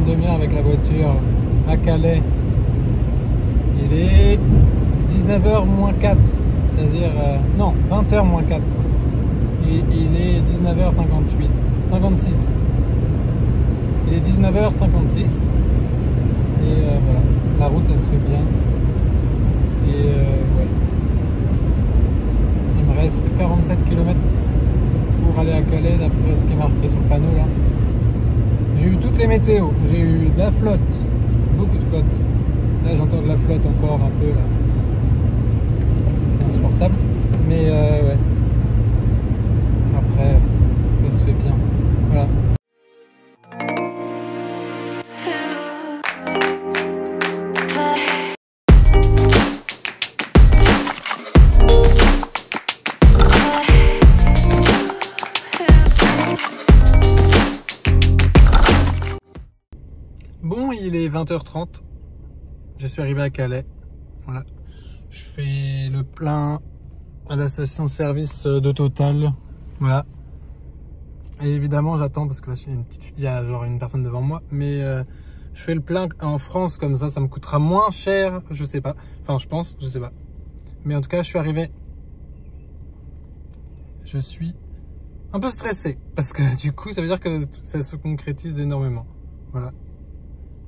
une demi-heure avec la voiture à Calais. Il est 19h moins 4, c'est-à-dire non, 20h moins 4. Il est 19h58, 56. Il est 19h56 et voilà, la route elle se fait bien. Et ouais, il me reste 47 km pour aller à Calais d'après ce qui est marqué sur le panneau là. J'ai eu toutes les météos, j'ai eu de la flotte, beaucoup de flotte. Là j'ai encore de la flotte encore un peu là. C'est insupportable. Mais ouais. Après, ça se fait bien. Voilà. Bon, il est 20h30. Je suis arrivé à Calais. Voilà. Je fais le plein à la station-service de Total. Voilà. Et évidemment, j'attends parce que là, il y a genre une personne devant moi. Mais je fais le plein en France comme ça me coûtera moins cher. Je sais pas. Enfin, je pense, je sais pas. Mais en tout cas, je suis arrivé. Je suis un peu stressé parce que du coup, ça veut dire que ça se concrétise énormément. Voilà.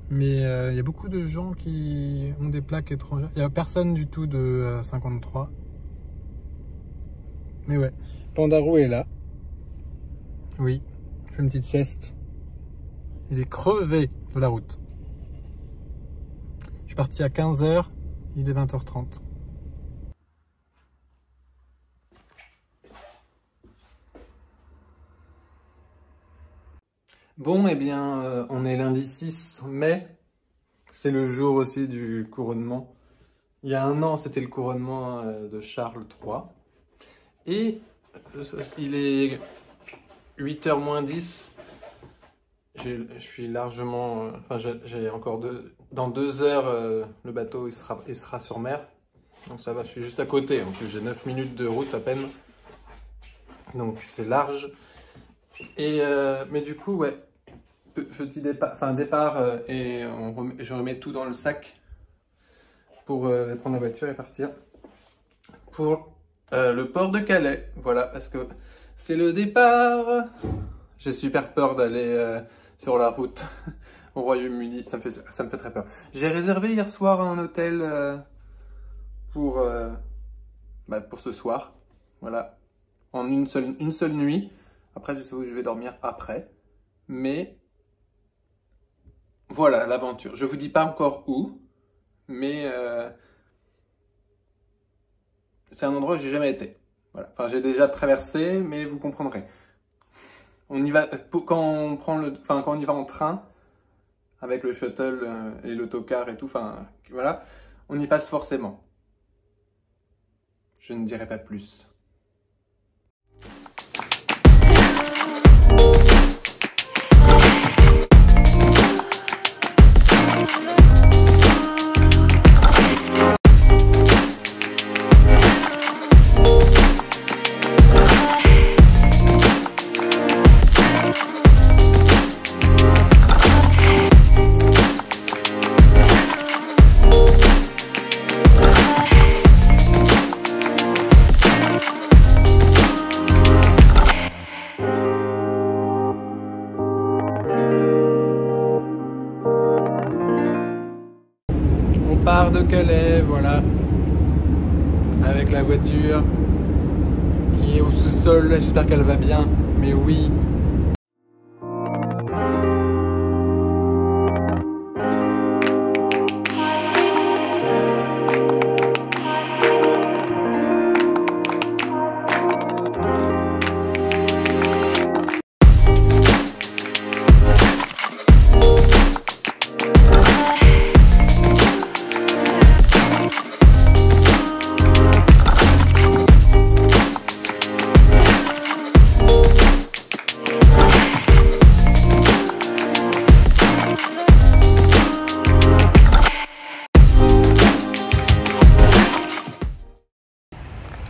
Mais il y a beaucoup de gens qui ont des plaques étrangères. Il n'y a personne du tout de 53. Mais ouais, Pandarou est là. Oui, je fais une petite sieste. Il est crevé de la route. Je suis parti à 15h, il est 20h30. Bon, eh bien, on est lundi 6 mai. C'est le jour aussi du couronnement. Il y a un an, c'était le couronnement de Charles III. Et il est 8h moins 10. Je suis largement... Enfin, j'ai encore dans 2 heures, le bateau il sera sur mer. Donc ça va, je suis juste à côté. En plus, j'ai 9 minutes de route à peine. Donc c'est large. Et mais du coup, ouais, petit départ, et je remets tout dans le sac pour prendre la voiture et partir pour le port de Calais. Voilà, parce que c'est le départ. J'ai super peur d'aller sur la route au Royaume-Uni, ça me fait très peur. J'ai réservé hier soir un hôtel pour ce soir, voilà, en une seule nuit. Après, je sais où je vais dormir après, mais voilà l'aventure. Je vous dis pas encore où, mais c'est un endroit où j'ai jamais été. Voilà. Enfin, j'ai déjà traversé, mais vous comprendrez. On y va quand on y va en train avec le shuttle et l'autocar et tout. Enfin, voilà, on y passe forcément. Je ne dirai pas plus. Part de Calais, voilà, avec la voiture qui est au sous-sol. J'espère qu'elle va bien, mais oui.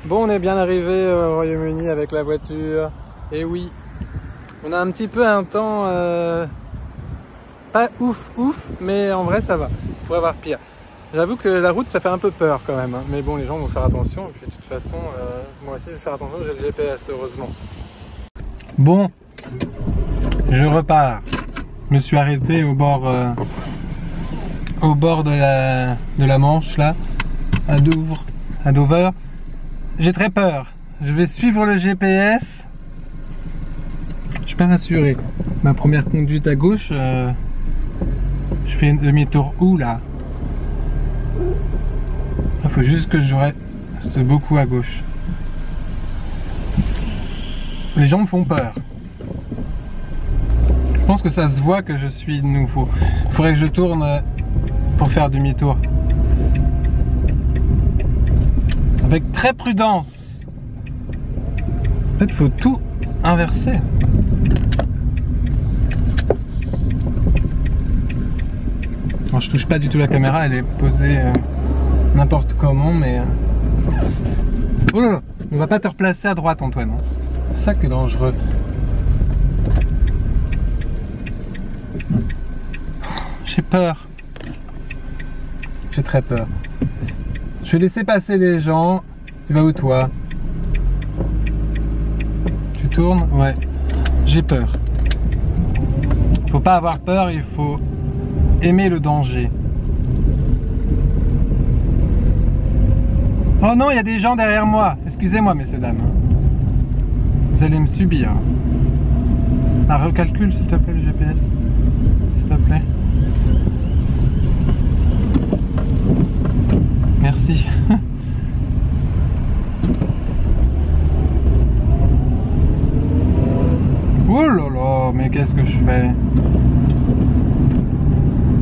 Bon, on est bien arrivé au Royaume-Uni avec la voiture. Et oui, on a un petit peu un temps pas ouf, mais en vrai ça va. On pourrait avoir pire. J'avoue que la route ça fait un peu peur quand même, hein. Mais bon, les gens vont faire attention. Et puis de toute façon, moi aussi je vais faire attention, j'ai le GPS heureusement. Bon, je repars. Je me suis arrêté au bord de la Manche là, à Dover. J'ai très peur. Je vais suivre le GPS. Je suis pas rassuré. Ma première conduite à gauche, je fais une demi-tour où là? Il faut juste que je reste beaucoup à gauche. Les gens me font peur. Je pense que ça se voit que je suis nouveau. Il faudrait que je tourne pour faire demi-tour. Avec très prudence. En fait, il faut tout inverser. Alors, je touche pas du tout la caméra, elle est posée n'importe comment, mais... Oh là là, on va pas te replacer à droite, Antoine. C'est ça qui est dangereux. J'ai peur. J'ai très peur. Je vais laisser passer les gens. Tu vas où toi? Tu tournes? Ouais. J'ai peur. Faut pas avoir peur, il faut aimer le danger. Oh non, il y a des gens derrière moi. Excusez-moi, messieurs, dames. Vous allez me subir. Ah, recalcule s'il te plaît le GPS. S'il te plaît. Merci. Oh là là, mais qu'est-ce que je fais?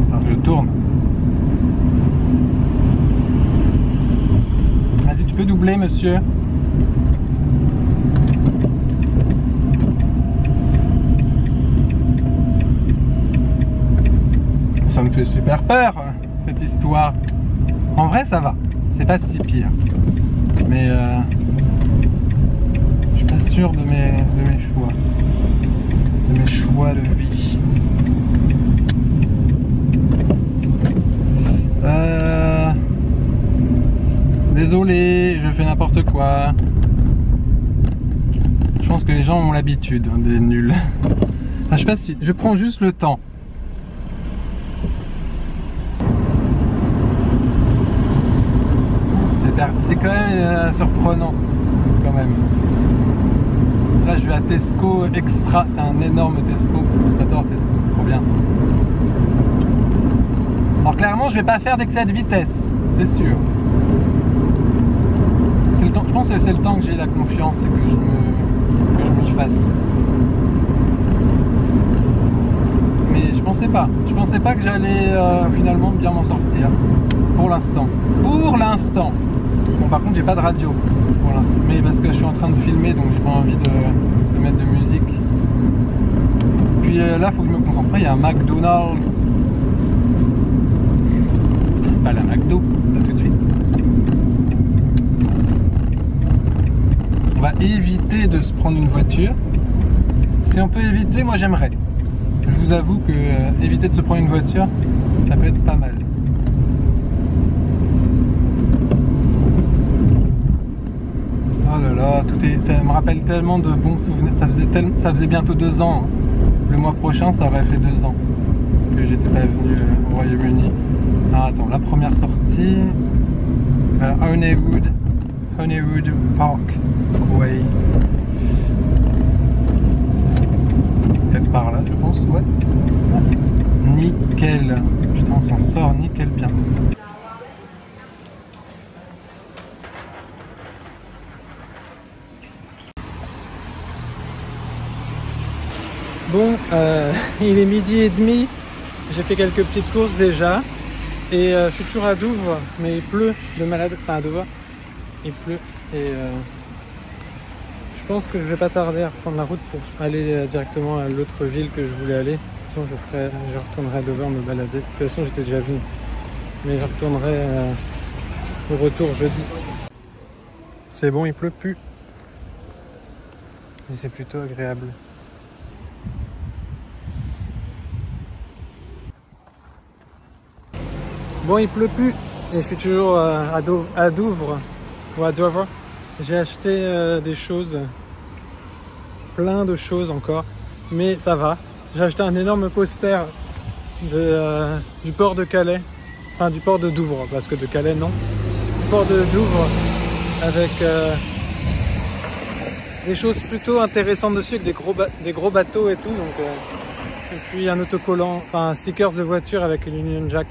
Enfin, je tourne. Vas-y, tu peux doubler, monsieur? Ça me fait super peur, cette histoire. En vrai, ça va. C'est pas si pire. Mais je suis pas sûr de mes choix. De mes choix de vie. Désolé, je fais n'importe quoi. Je pense que les gens ont l'habitude des nuls. Enfin, je sais pas si... Je prends juste le temps. C'est quand même surprenant, quand même. Là, je vais à Tesco Extra. C'est un énorme Tesco. J'adore Tesco, c'est trop bien. Alors clairement, je vais pas faire d'excès de vitesse, c'est sûr. Le temps, je pense que c'est le temps que j'ai la confiance et que je m'y fasse. Mais je pensais pas que j'allais finalement bien m'en sortir. Pour l'instant. Pour l'instant. Bon, par contre, j'ai pas de radio pour l'instant. Mais parce que je suis en train de filmer, donc j'ai pas envie de mettre de musique. Puis là, il faut que je me concentre. Il y a un McDonald's. Pas la McDo, pas tout de suite. On va éviter de se prendre une voiture. Si on peut éviter, moi j'aimerais. Je vous avoue que éviter de se prendre une voiture, ça peut être pas mal. Oh là là, ça me rappelle tellement de bons souvenirs. Ça faisait bientôt 2 ans. Hein. Le mois prochain, ça aurait fait 2 ans que j'étais pas venu au Royaume-Uni. Ah, attends, la première sortie, Honeywood Parkway. Peut-être par là, je pense, ouais. Nickel. Putain, on s'en sort nickel bien. Bon, il est 12h30. J'ai fait quelques petites courses déjà. Et je suis toujours à Douvres, mais il pleut de malade. Enfin, à Dover, il pleut. Et je pense que je vais pas tarder à reprendre la route pour aller directement à l'autre ville que je voulais aller. De toute façon, je retournerai à Dover me balader. De toute façon, j'étais déjà venu. Mais je retournerai au retour jeudi. C'est bon, il pleut plus. Et c'est plutôt agréable. Bon, il pleut plus et je suis toujours à Douvres ou à Dover. J'ai acheté des choses, plein de choses encore, mais ça va. J'ai acheté un énorme poster du port de Calais, enfin du port de Douvres, parce que de Calais non, du port de Douvres avec des choses plutôt intéressantes dessus, avec des gros bateaux et tout, donc, et puis un autocollant, enfin un stickers de voiture avec une Union Jack.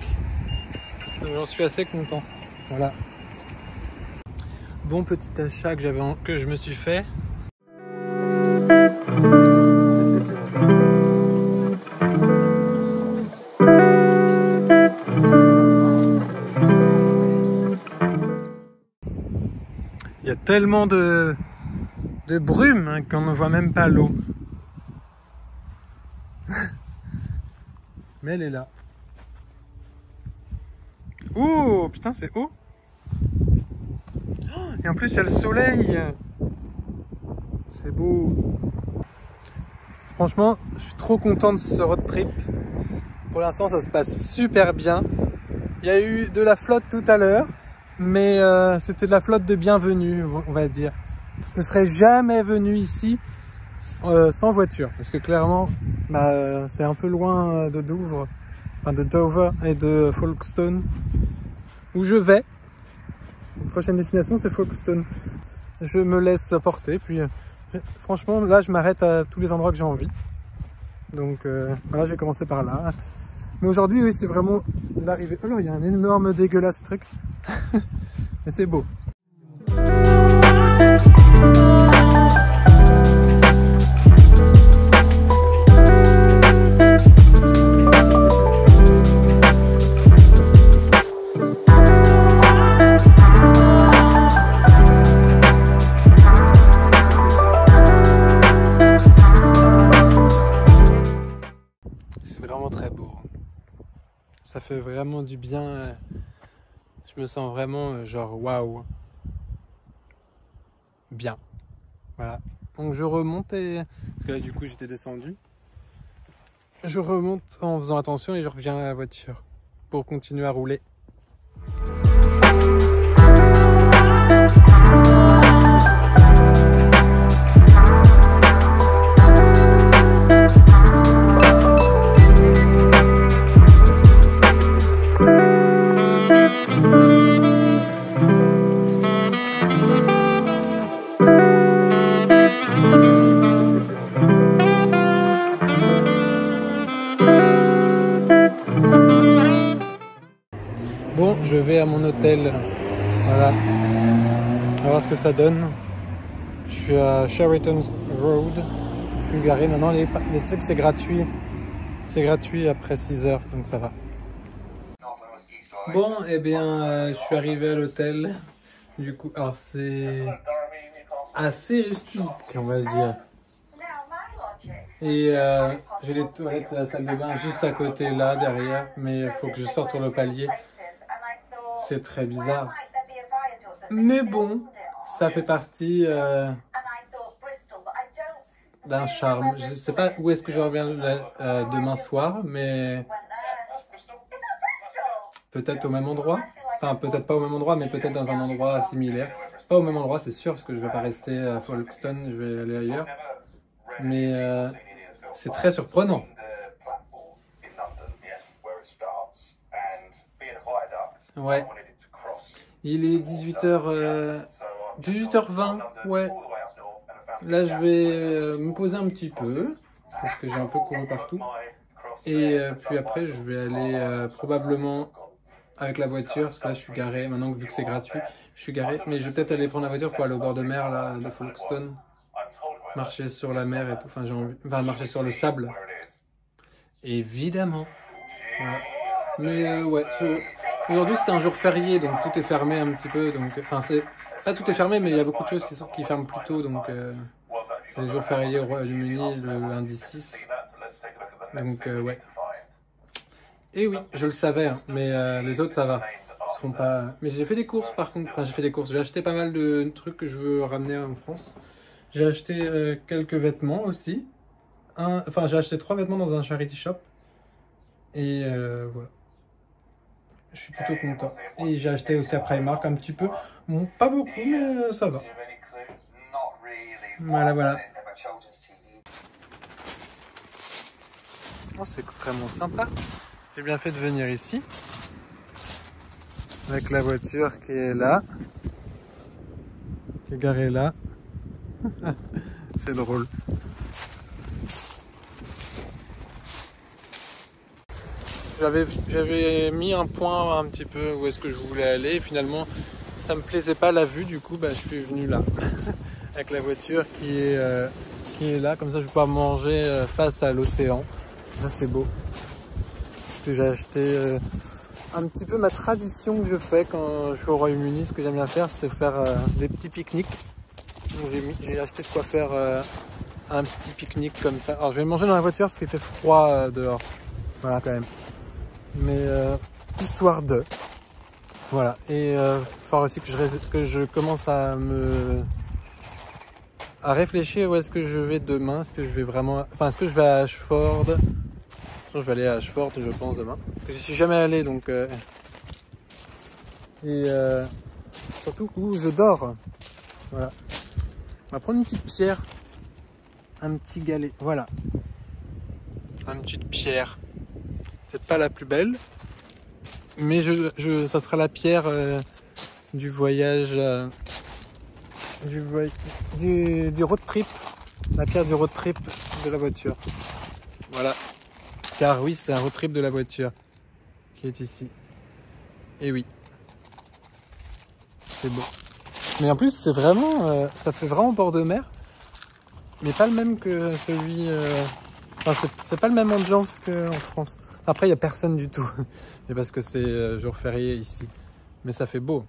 J'en suis assez content. Voilà. Bon petit achat que je me suis fait. Il y a tellement de brume hein, qu'on ne voit même pas l'eau. Mais elle est là. Oh putain, c'est haut. Et en plus il y a le soleil. C'est beau. Franchement, je suis trop content de ce road trip. Pour l'instant, ça se passe super bien. Il y a eu de la flotte tout à l'heure, mais c'était de la flotte de bienvenue, on va dire. Je ne serais jamais venu ici sans voiture, parce que clairement, c'est un peu loin de Douvres, enfin de Dover et de Folkestone, où je vais. La prochaine destination, c'est Folkestone. Je me laisse porter, puis franchement, là, je m'arrête à tous les endroits que j'ai envie. Donc voilà, j'ai commencé par là. Mais aujourd'hui, oui, c'est vraiment l'arrivée. Oh là, il y a un énorme dégueulasse truc. Mais c'est beau. C'est vraiment très beau. Ça fait vraiment du bien. Je me sens vraiment genre waouh. Bien. Voilà. Donc je remonte et... Parce que là du coup j'étais descendu. Je remonte en faisant attention et je reviens à la voiture pour continuer à rouler. Bon, je vais à mon hôtel. Voilà. On va voir ce que ça donne. Je suis à Sheraton Road. Je suis garé. Maintenant, les trucs, c'est gratuit. C'est gratuit après 6 heures, donc ça va. Bon, eh bien, je suis arrivé à l'hôtel. Du coup, alors c'est assez rustique, on va dire. Et j'ai les toilettes et la salle de bain juste à côté, là, derrière. Mais il faut que je sorte sur le palier. C'est très bizarre. Mais bon, ça fait partie d'un charme. Je ne sais pas où est-ce que je reviens demain soir, mais peut-être au même endroit. Enfin, peut-être pas au même endroit, mais peut-être dans un endroit similaire. Pas au même endroit, c'est sûr, parce que je ne vais pas rester à Folkestone, je vais aller ailleurs. Mais c'est très surprenant. Ouais. Il est 18h20, ouais. Là, je vais me poser un petit peu, parce que j'ai un peu couru partout. Et puis après, je vais aller probablement avec la voiture, parce que là, je suis garé. Maintenant, vu que c'est gratuit, je suis garé. Mais je vais peut-être aller prendre la voiture pour aller au bord de mer, là, de Folkestone. Marcher sur la mer et tout. Enfin, j'ai envie... Enfin, marcher sur le sable. Évidemment. Voilà. Mais ouais, aujourd'hui c'était un jour férié, donc tout est fermé un petit peu. Donc, enfin, c'est pas tout est fermé, mais il y a beaucoup de choses qui ferment plus tôt. Donc, c'est les jours fériés au Royaume-Uni, le lundi 6. Donc, ouais. Et oui, je le savais, hein, mais les autres ça va. Ils seront pas. Mais j'ai fait des courses par contre. Enfin, j'ai fait des courses. J'ai acheté pas mal de trucs que je veux ramener en France. J'ai acheté quelques vêtements aussi. Enfin, j'ai acheté 3 vêtements dans un charity shop. Et voilà. je suis plutôt content. Et j'ai acheté aussi à Primark un petit peu. Bon, pas beaucoup, mais ça va. Voilà, voilà. Oh, c'est extrêmement sympa. J'ai bien fait de venir ici. Avec la voiture qui est là. Qui est garée là. C'est drôle. J'avais mis un point un petit peu où est-ce que je voulais aller. Et finalement, ça me plaisait pas la vue. Du coup, bah, je suis venu là. Avec la voiture qui est là. Comme ça, je peux pas manger face à l'océan. Ça, c'est beau. J'ai acheté un petit peu ma tradition que je fais quand je suis au Royaume-Uni. Ce que j'aime bien faire, c'est faire des petits pique-niques. J'ai acheté de quoi faire un petit pique-nique comme ça. Alors, je vais manger dans la voiture parce qu'il fait froid dehors. Voilà, quand même. Mais histoire de. Voilà. Et il faut aussi que je commence à réfléchir où est-ce que je vais demain. Est-ce que je vais vraiment. Enfin, est-ce que je vais à Ashford? Je vais aller à Ashford, je pense, demain. Parce que je suis jamais allé, donc. Surtout où je dors. Voilà. On va prendre une petite pierre. Un petit galet. Voilà. Une petite pierre. Peut-être pas la plus belle. Mais ça sera la pierre du voyage. Du road trip. La pierre du road trip de la voiture. Voilà. Car oui, c'est un road trip de la voiture qui est ici. Et oui. C'est beau. Mais en plus, c'est vraiment, ça fait vraiment bord de mer. Mais pas le même que celui... Enfin, c'est pas le même ambiance qu'en France. Après, il n'y a personne du tout. Et parce que c'est jour férié ici. Mais ça fait beau.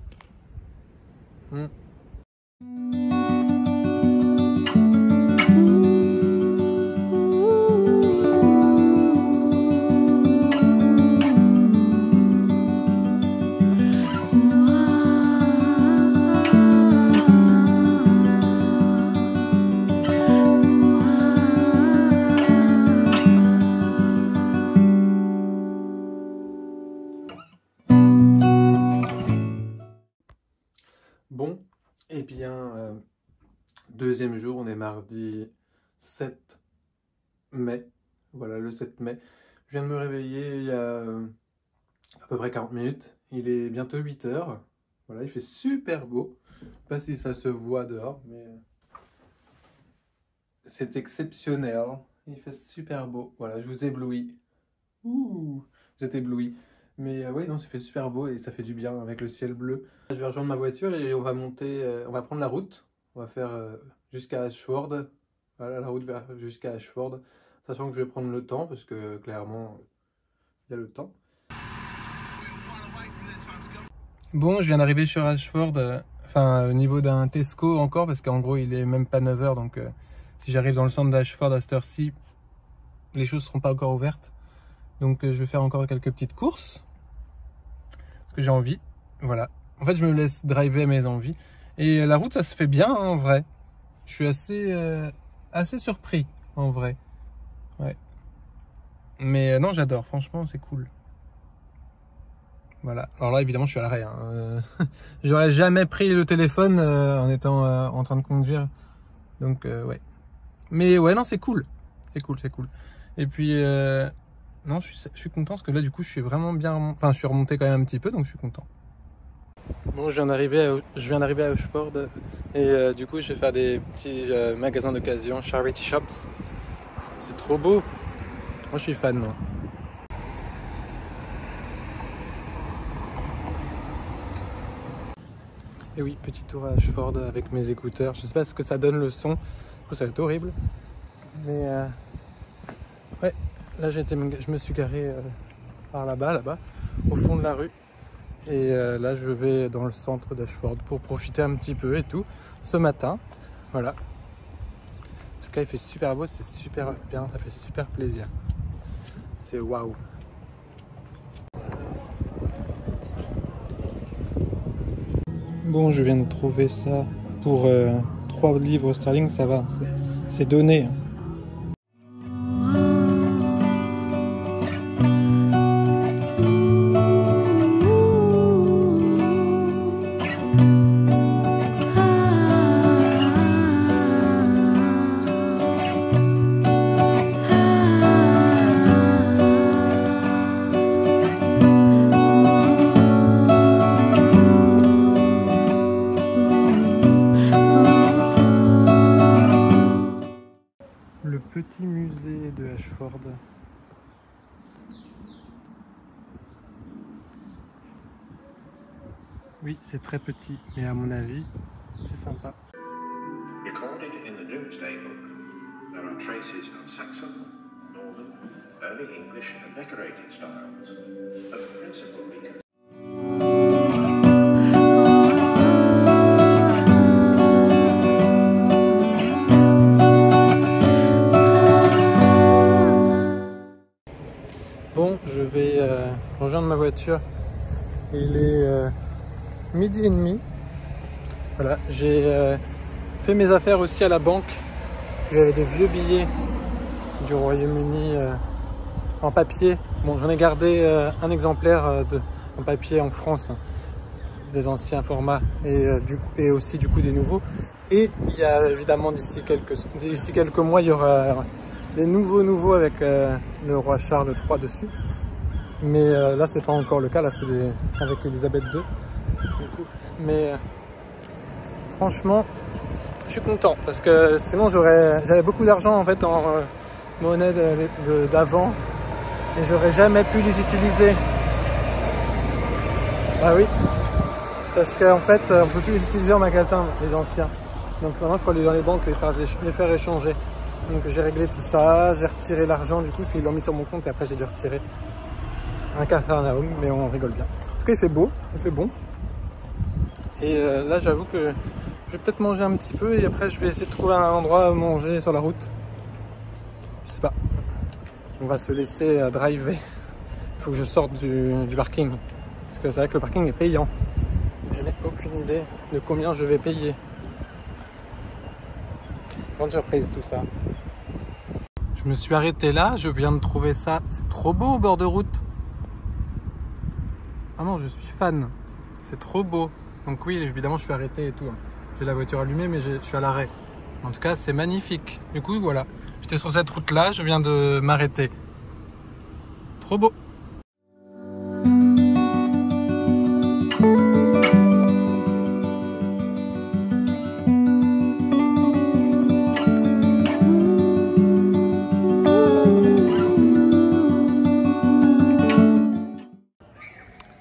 Bon, eh bien, deuxième jour, on est mardi 7 mai. Voilà, le 7 mai. Je viens de me réveiller il y a à peu près 40 minutes. Il est bientôt 8 h. Voilà, il fait super beau. Je sais pas si ça se voit dehors, mais c'est exceptionnel. Il fait super beau. Voilà, je vous éblouis. Ouh, vous êtes éblouis. Mais oui, non, ça fait super beau et ça fait du bien avec le ciel bleu. Je vais rejoindre ma voiture et on va monter, on va prendre la route. On va faire jusqu'à Ashford. Voilà, la route jusqu'à Ashford. Sachant que je vais prendre le temps parce que clairement, il y a le temps. Bon, je viens d'arriver sur Ashford, enfin au niveau d'un Tesco encore, parce qu'en gros il est même pas 9 h, donc si j'arrive dans le centre d'Ashford à cette heure-ci, les choses seront pas encore ouvertes. Donc je vais faire encore quelques petites courses, parce que j'ai envie, voilà. En fait je me laisse driver à mes envies, et la route ça se fait bien hein, en vrai. Je suis assez surpris en vrai, ouais. Mais non, j'adore, franchement c'est cool. Voilà, alors là évidemment je suis à l'arrêt, hein. J'aurais jamais pris le téléphone en étant en train de conduire, donc ouais. Mais ouais, non, c'est cool, c'est cool, c'est cool. Et puis non, je suis content parce que là du coup je suis vraiment bien, enfin je suis remonté quand même un petit peu, donc je suis content. Bon, je viens d'arriver à Ashford et du coup je vais faire des petits magasins d'occasion, charity shops. C'est trop beau, moi je suis fan, moi. Et oui, petit tour à Ashford avec mes écouteurs. Je sais pas ce que ça donne le son. Ça va être horrible. Mais ouais, là je me suis garé par là-bas, au fond de la rue. Et là je vais dans le centre d'Ashford pour profiter un petit peu et tout. Ce matin, voilà. En tout cas, il fait super beau, c'est super bien, ça fait super plaisir. C'est waouh. Bon, je viens de trouver ça pour 3 livres sterling, ça va, c'est donné. Oui, c'est très petit, mais à mon avis, c'est sympa. Recorded in the Domesday Book, there are traces of Saxon, Northern, Early English and decorated styles, but principally Bon, je vais rejoindre ma voiture. Il est 12h30. Voilà, j'ai fait mes affaires aussi à la banque. J'avais des vieux billets du Royaume-Uni en papier. Bon, j'en ai gardé un exemplaire en papier en France, hein, des anciens formats et aussi du coup des nouveaux. Et il y a évidemment d'ici quelques mois, il y aura les nouveaux avec le roi Charles III dessus. Mais là, c'est pas encore le cas. Là, c'est avec Elisabeth II. Du coup. Mais franchement, je suis content parce que sinon j'avais beaucoup d'argent en fait en monnaie d'avant et j'aurais jamais pu les utiliser. Ah oui, parce qu'en fait, on peut plus les utiliser en magasin, les anciens. Donc maintenant, il faut aller dans les banques les faire échanger. Donc j'ai réglé tout ça, j'ai retiré l'argent du coup, parce qu'ils l'ont mis sur mon compte et après j'ai dû retirer un Capharnaüm, mais on rigole bien. En tout cas, il fait beau, il fait bon. Et là, j'avoue que je vais peut-être manger un petit peu et après je vais essayer de trouver un endroit à manger sur la route. Je sais pas. On va se laisser driver. Il faut que je sorte du parking. Parce que c'est vrai que le parking est payant. Je n'ai aucune idée de combien je vais payer. Grande surprise tout ça. Je me suis arrêté là, je viens de trouver ça. C'est trop beau au bord de route. Ah non, je suis fan. C'est trop beau. Donc oui, évidemment, je suis arrêté et tout. J'ai la voiture allumée, mais je suis à l'arrêt. En tout cas, c'est magnifique. Du coup, voilà. J'étais sur cette route-là, je viens de m'arrêter. Trop beau.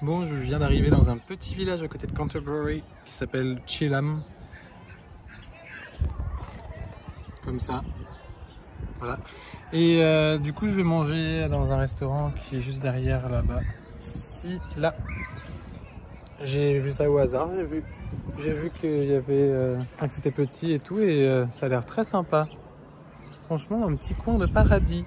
Bon, je viens d'arriver dans un petit village à côté de Canterbury qui s'appelle Chilham. Comme ça. Voilà. Et du coup, je vais manger dans un restaurant qui est juste derrière là-bas. Ici, là. J'ai vu ça au hasard. J'ai vu qu'il y avait que c'était petit et tout, et ça a l'air très sympa. Franchement, un petit coin de paradis.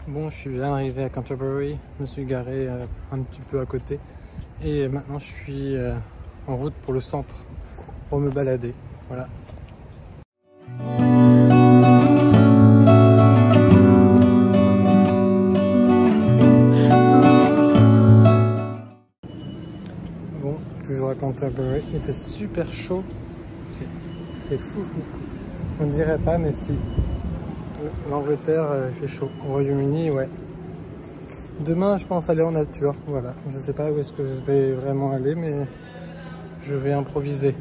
Bon, je suis bien arrivé à Canterbury, je me suis garé un petit peu à côté et maintenant je suis en route pour le centre pour me balader. Voilà. Bon, toujours à Canterbury, il fait super chaud, c'est fou. On ne dirait pas, mais si. L'Angleterre fait chaud. Au Royaume-Uni, ouais. Demain, je pense aller en nature. Voilà. Je sais pas où est-ce que je vais vraiment aller, mais je vais improviser.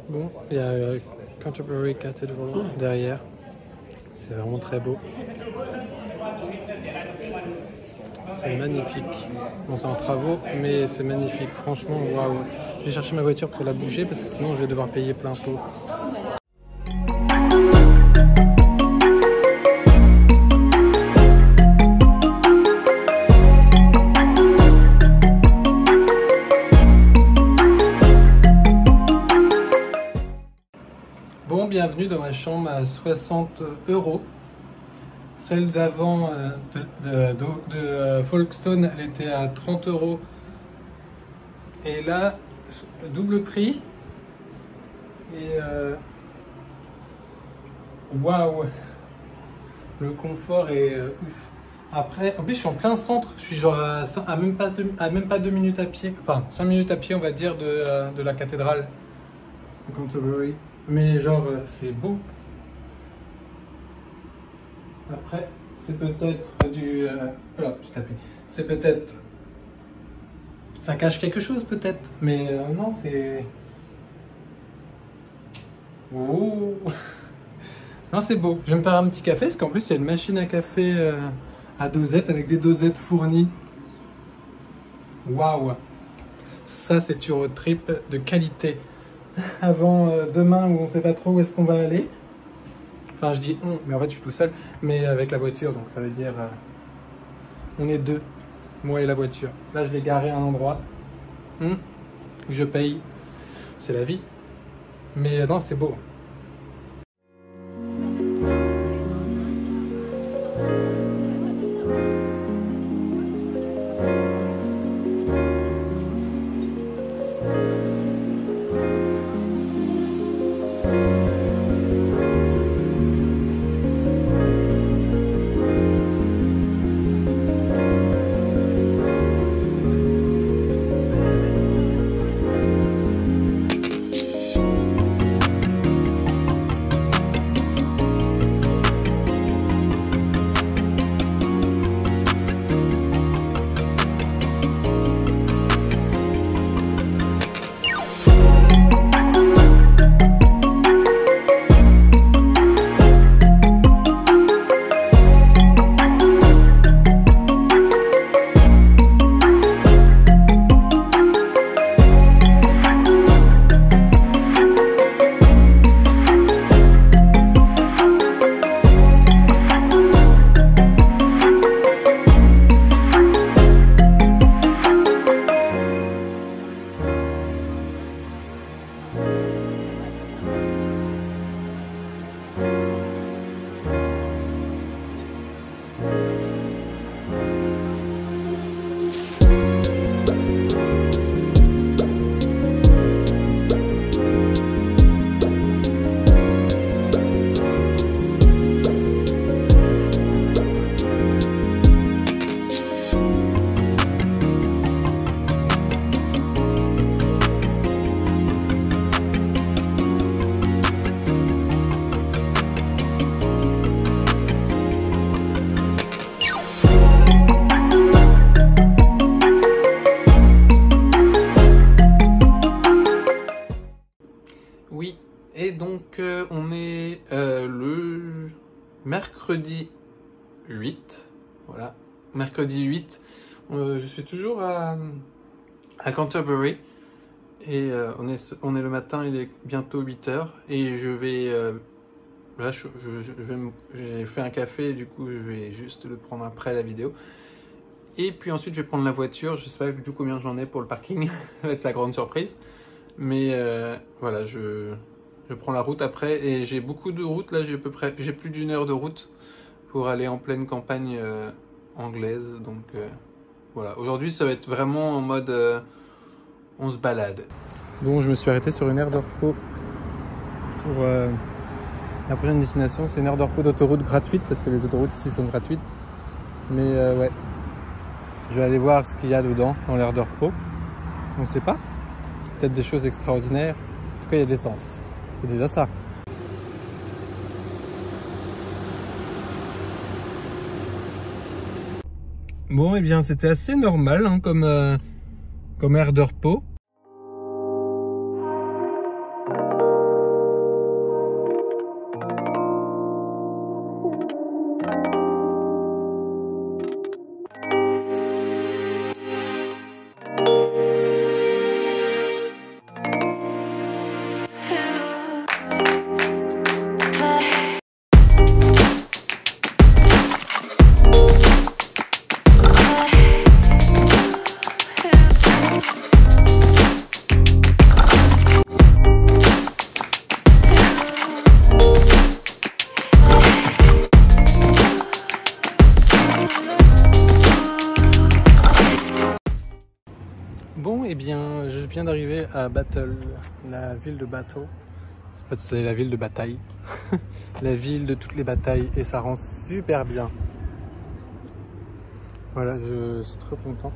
Bon, il y a Canterbury Cathedral derrière. C'est vraiment très beau. C'est magnifique. Bon, c'est en travaux, mais c'est magnifique. Franchement, waouh. J'ai cherché ma voiture pour la bouger parce que sinon je vais devoir payer plein pot. Bon, bienvenue dans ma chambre à 60 €. Celle d'avant de Folkestone, elle était à 30 €. Et là, double prix. Et waouh, le confort est ouf. Après, en plus, je suis en plein centre. Je suis genre à même pas 2 minutes à pied. Enfin, 5 minutes à pied, on va dire, de la cathédrale de Canterbury. Mais genre, c'est beau. Après, c'est peut-être du... alors, j'ai tapé. C'est peut-être... Ça cache quelque chose, peut-être. Mais non, c'est... Oh. Non, c'est beau. Je vais me faire un petit café, parce qu'en plus, il y a une machine à café à dosettes, avec des dosettes fournies. Waouh. Ça, c'est du road trip de qualité. Avant demain, où on ne sait pas trop où est-ce qu'on va aller. Enfin, je dis on, mais en fait, je suis tout seul. Mais avec la voiture, donc ça veut dire... on est deux, moi et la voiture. Là, je l'ai garé à un endroit. Je paye. C'est la vie. Mais non, c'est beau. Oui, et donc on est le mercredi 8. Voilà, mercredi 8. Je suis toujours à Canterbury. Et on est le matin, il est bientôt 8 h. Et je vais... là, j'ai fait un café, et du coup, je vais juste le prendre après la vidéo. Et puis ensuite, je vais prendre la voiture. Je sais pas du coup combien j'en ai pour le parking. Ça va être la grande surprise. Mais voilà, je prends la route après. Et j'ai beaucoup de route. Là, j'ai plus d'1 heure de route pour aller en pleine campagne anglaise. Donc voilà, aujourd'hui, ça va être vraiment en mode... on se balade. Bon, je me suis arrêté sur une aire de repos pour la prochaine destination. C'est une aire de repos d'autoroute gratuite parce que les autoroutes ici sont gratuites. Mais ouais, je vais aller voir ce qu'il y a dedans dans l'aire de repos. On ne sait pas. Peut-être des choses extraordinaires. En tout cas, il y a de l'essence. C'est déjà ça. Bon, et bien, c'était assez normal hein, comme aire de repos. Bon, eh bien, je viens d'arriver à Battle, la ville de Battle. En fait, c'est la ville de bataille. La ville de toutes les batailles, et ça rend super bien. Voilà, je suis trop content.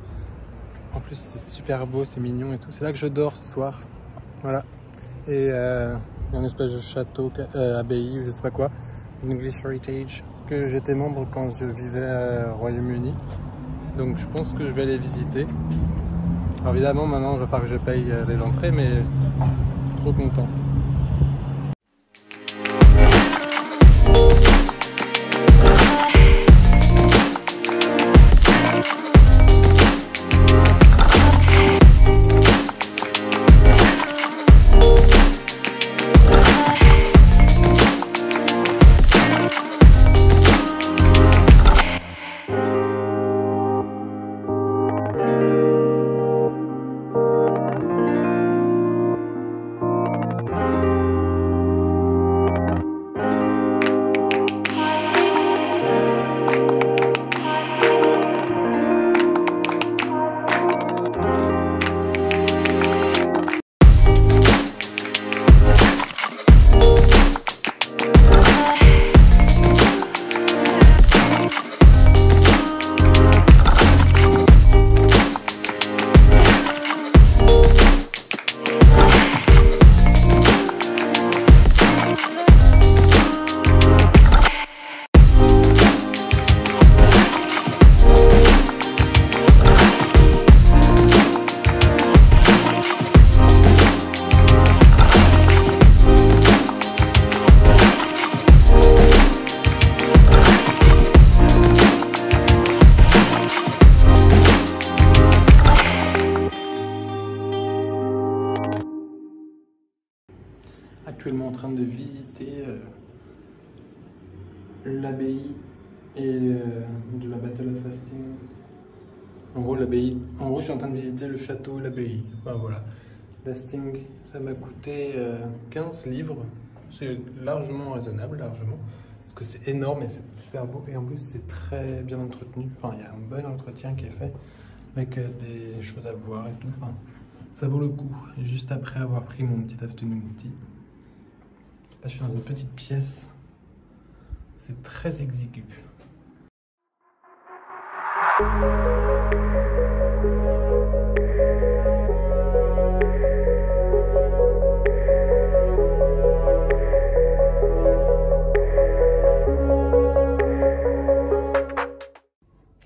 En plus, c'est super beau, c'est mignon et tout. C'est là que je dors ce soir. Voilà. Et il y a une espèce de château, abbaye ou je sais pas quoi, English Heritage, que j'étais membre quand je vivais au Royaume-Uni. Donc je pense que je vais aller visiter. Alors évidemment, maintenant, il va falloir que je paye les entrées, mais je suis trop content. Actuellement en train de visiter l'abbaye et de la Battle of Hastings. En gros, l'abbaye. En gros, je suis en train de visiter le château et l'abbaye. Enfin, voilà. Hastings, ça m'a coûté 15 livres. C'est largement raisonnable, largement. Parce que c'est énorme et c'est super beau. Et en plus, c'est très bien entretenu. Enfin, il y a un bon entretien qui est fait avec des choses à voir et tout. Enfin, ça vaut le coup. Et juste après avoir pris mon petit afternoon tea. Là, je suis dans une petite pièce. C'est très exigu.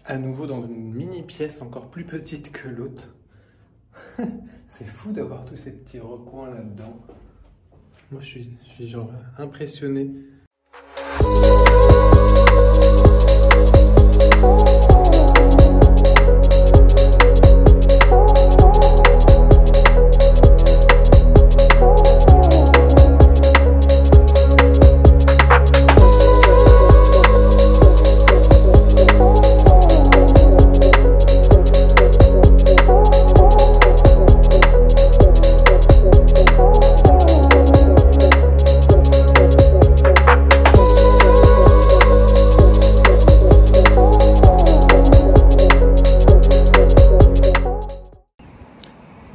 À nouveau dans une mini pièce encore plus petite que l'autre. C'est fou d'avoir tous ces petits recoins là-dedans. Moi, je suis genre impressionné.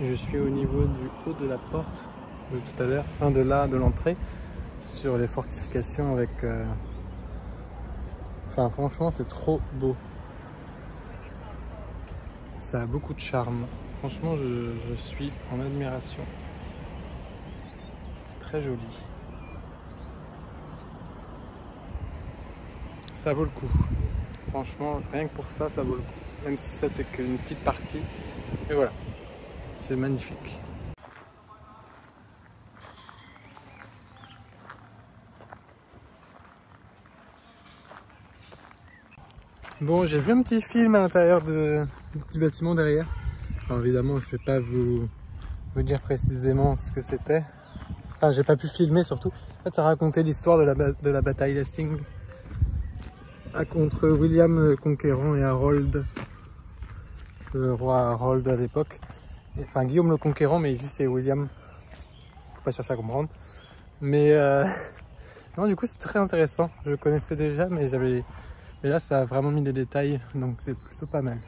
Je suis au niveau du haut de la porte de tout à l'heure, de là, de l'entrée, sur les fortifications avec... Enfin, franchement, c'est trop beau. Ça a beaucoup de charme. Franchement, je suis en admiration. Très joli. Ça vaut le coup. Franchement, rien que pour ça, ça vaut le coup. Même si ça, c'est qu'une petite partie. Et voilà. C'est magnifique. Bon, j'ai vu un petit film à l'intérieur du petit bâtiment derrière. Alors évidemment, je ne vais pas vous dire précisément ce que c'était. Enfin, j'ai pas pu filmer surtout. En fait, ça racontait l'histoire de la bataille d'Hastings contre William le Conquérant et Harold, le roi Harold à l'époque. Enfin, Guillaume le Conquérant, mais ici c'est William. Faut pas chercher à comprendre. Mais non, du coup, c'est très intéressant. Je le connaissais déjà, mais là, ça a vraiment mis des détails, donc c'est plutôt pas mal.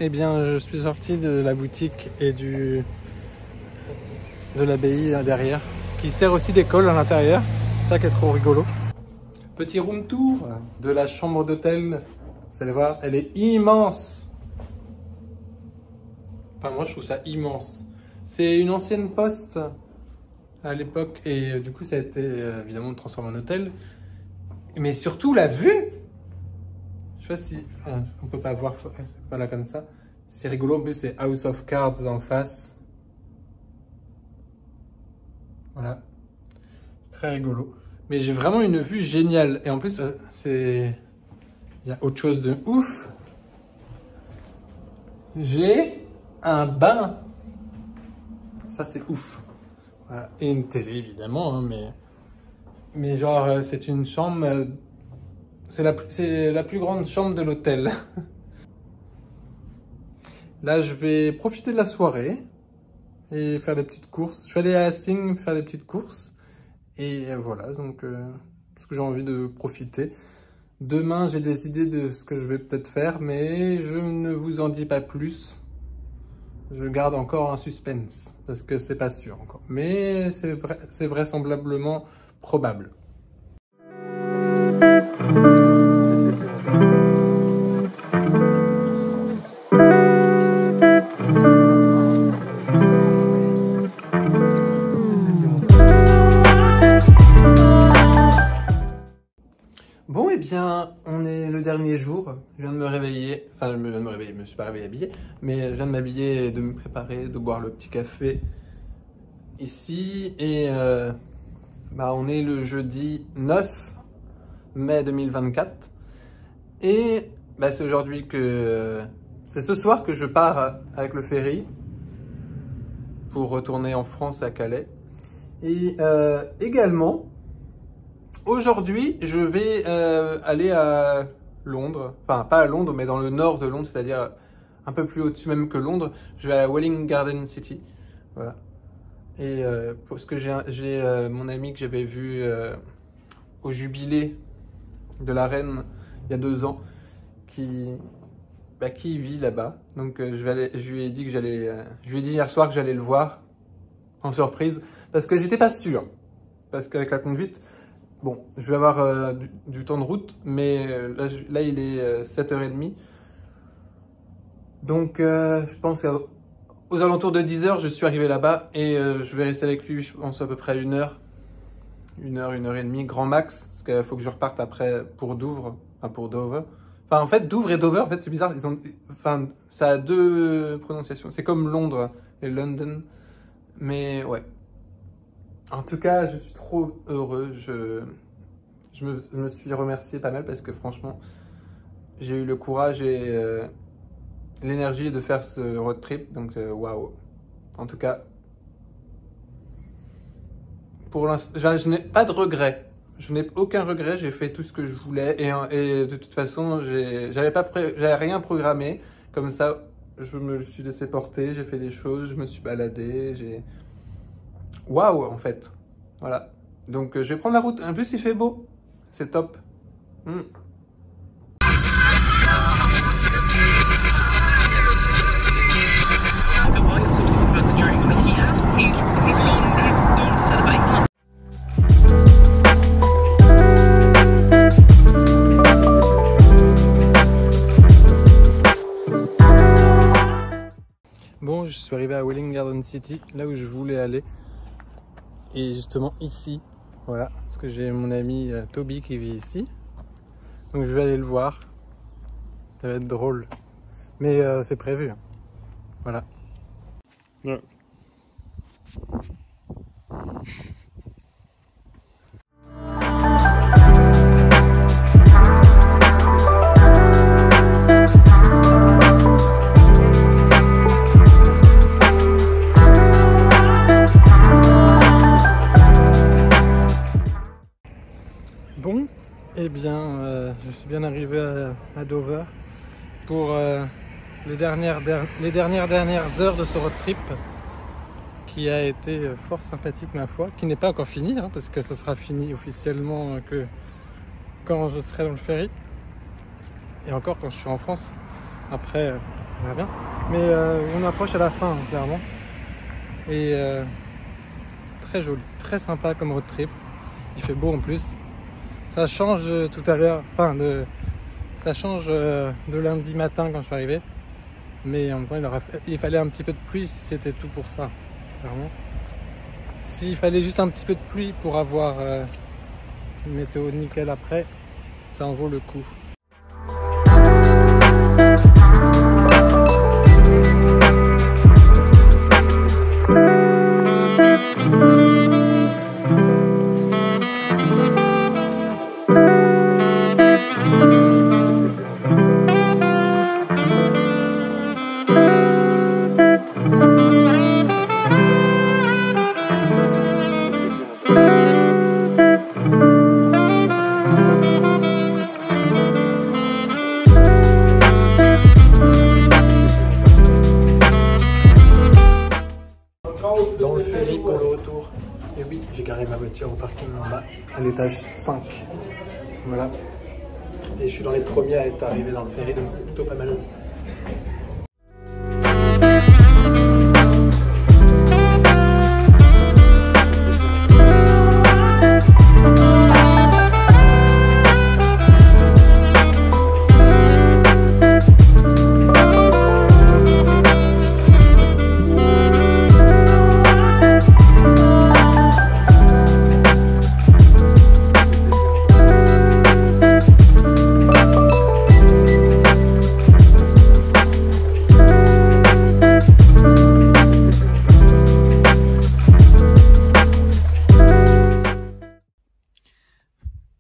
eh bien, je suis sorti de la boutique et de l'abbaye derrière, qui sert aussi d'école à l'intérieur. C'est ça qui est trop rigolo. Petit room tour de la chambre d'hôtel. Vous allez voir, elle est immense. Enfin, moi, je trouve ça immense. C'est une ancienne poste à l'époque et du coup, ça a été évidemment transformé en hôtel. Mais surtout, la vue. Je sais pas si... Enfin, on peut pas voir voilà, comme ça. C'est rigolo. En plus, c'est House of Cards en face. Voilà. C'est très rigolo. Mais j'ai vraiment une vue géniale. Et en plus, c'est... Il y a autre chose de ouf. J'ai un bain. Ça, c'est ouf. Voilà. Et une télé, évidemment. Hein, mais genre, c'est une chambre... C'est la plus grande chambre de l'hôtel. Là, je vais profiter de la soirée et faire des petites courses. Je vais aller à Hastings faire des petites courses. Et voilà, donc, parce que j'ai envie de profiter. Demain, j'ai des idées de ce que je vais peut-être faire, mais je ne vous en dis pas plus. Je garde encore un suspense, parce que c'est pas sûr encore. Mais c'est vraisemblablement probable. Bon, eh bien, on est le dernier jour. Je viens de me réveiller. Enfin, je viens de me réveiller, je me suis pas réveillé habillé, mais je viens de m'habiller et de me préparer, de boire le petit café ici. Et on est le jeudi 9 mai 2024. Et c'est aujourd'hui que... c'est ce soir que je pars avec le ferry pour retourner en France à Calais. Et également... aujourd'hui, je vais aller à Londres, enfin pas à Londres, mais dans le nord de Londres, c'est-à-dire un peu plus au-dessus même que Londres. Je vais à Welwyn Garden City, voilà. Et parce que j'ai mon ami que j'avais vu au jubilé de la reine il y a 2 ans, qui vit là-bas. Donc je lui ai dit hier soir que j'allais le voir en surprise, parce que j'étais pas sûr, parce qu'avec la conduite. Bon, je vais avoir du temps de route, mais là il est 7h30. Donc, je pense qu'aux alentours de 10h, je suis arrivé là-bas et je vais rester avec lui, je pense, à peu près 1 heure. 1 heure, 1h30, grand max, parce qu'il faut que je reparte après pour Douvres, enfin pour Dover. Enfin, en fait, Douvres et Dover, en fait, c'est bizarre, enfin, ça a 2 prononciations. C'est comme Londres et London, mais ouais. En tout cas, je suis trop heureux. Je me suis remercié pas mal parce que franchement, j'ai eu le courage et l'énergie de faire ce road trip. Donc, waouh. En tout cas, pour l'instant, je n'ai pas de regrets. Je n'ai aucun regret. J'ai fait tout ce que je voulais et de toute façon, j'avais rien programmé. Comme ça, je me suis laissé porter. J'ai fait des choses. Je me suis baladé. Waouh, en fait. Voilà. Donc, je vais prendre la route. En plus, il fait beau. C'est top. Bon, je suis arrivé à Welwyn Garden City, là où je voulais aller. Et justement ici, voilà, parce que j'ai mon ami Toby qui vit ici. Donc je vais aller le voir. Ça va être drôle. Mais c'est prévu. Hein. Voilà. Ouais. Bon, eh bien, je suis bien arrivé à Dover pour les dernières heures de ce road trip qui a été fort sympathique, ma foi, qui n'est pas encore fini, hein, parce que ça sera fini officiellement que quand je serai dans le ferry et encore quand je suis en France. Après, on verra bien. Mais on approche à la fin, hein, clairement. Et très joli, très sympa comme road trip. Il fait beau en plus. Ça change tout à l'heure, enfin ça change de lundi matin quand je suis arrivé. Mais en même temps, il fallait un petit peu de pluie si c'était tout pour ça, clairement. S'il fallait juste un petit peu de pluie pour avoir une météo nickel après, ça en vaut le coup. Dans le ferry pour le retour. Et oui, j'ai garé ma voiture au parking en bas, à l'étage 5. Voilà. Et je suis dans les premiers à être arrivé dans le ferry, donc c'est plutôt pas mal.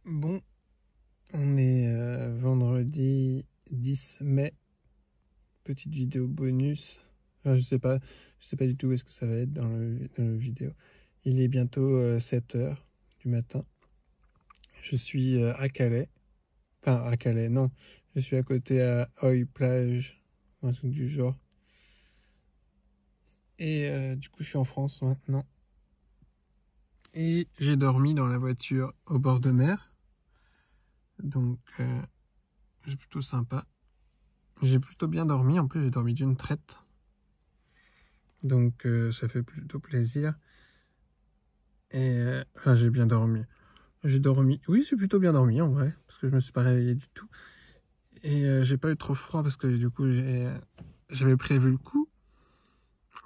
Bon, on est vendredi 10 mai, petite vidéo bonus. Enfin, je sais pas du tout où est-ce que ça va être dans le vidéo. Il est bientôt 7 h du matin. Je suis à Calais. Enfin, à Calais, non. Je suis à côté à Oeil Plage, un truc du genre. Et du coup, je suis en France maintenant. Et j'ai dormi dans la voiture au bord de mer. Donc, c'est plutôt sympa. J'ai plutôt bien dormi. En plus, j'ai dormi d'une traite. Donc, ça fait plutôt plaisir. Et, enfin, j'ai bien dormi. J'ai dormi. Oui, j'ai plutôt bien dormi en vrai. Parce que je me suis pas réveillé du tout. Et j'ai pas eu trop froid parce que du coup, j'avais prévu le coup.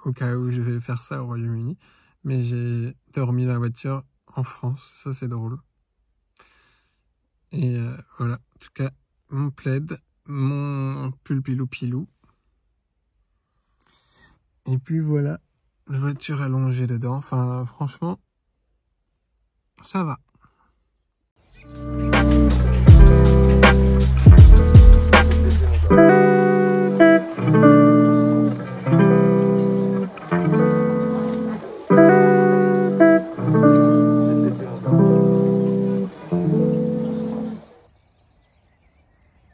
Au cas où je vais faire ça au Royaume-Uni. Mais j'ai dormi dans la voiture en France. Ça, c'est drôle. Et voilà. En tout cas, mon plaid, mon pull pilou-pilou. Et puis voilà, la voiture allongée dedans. Enfin, franchement, ça va.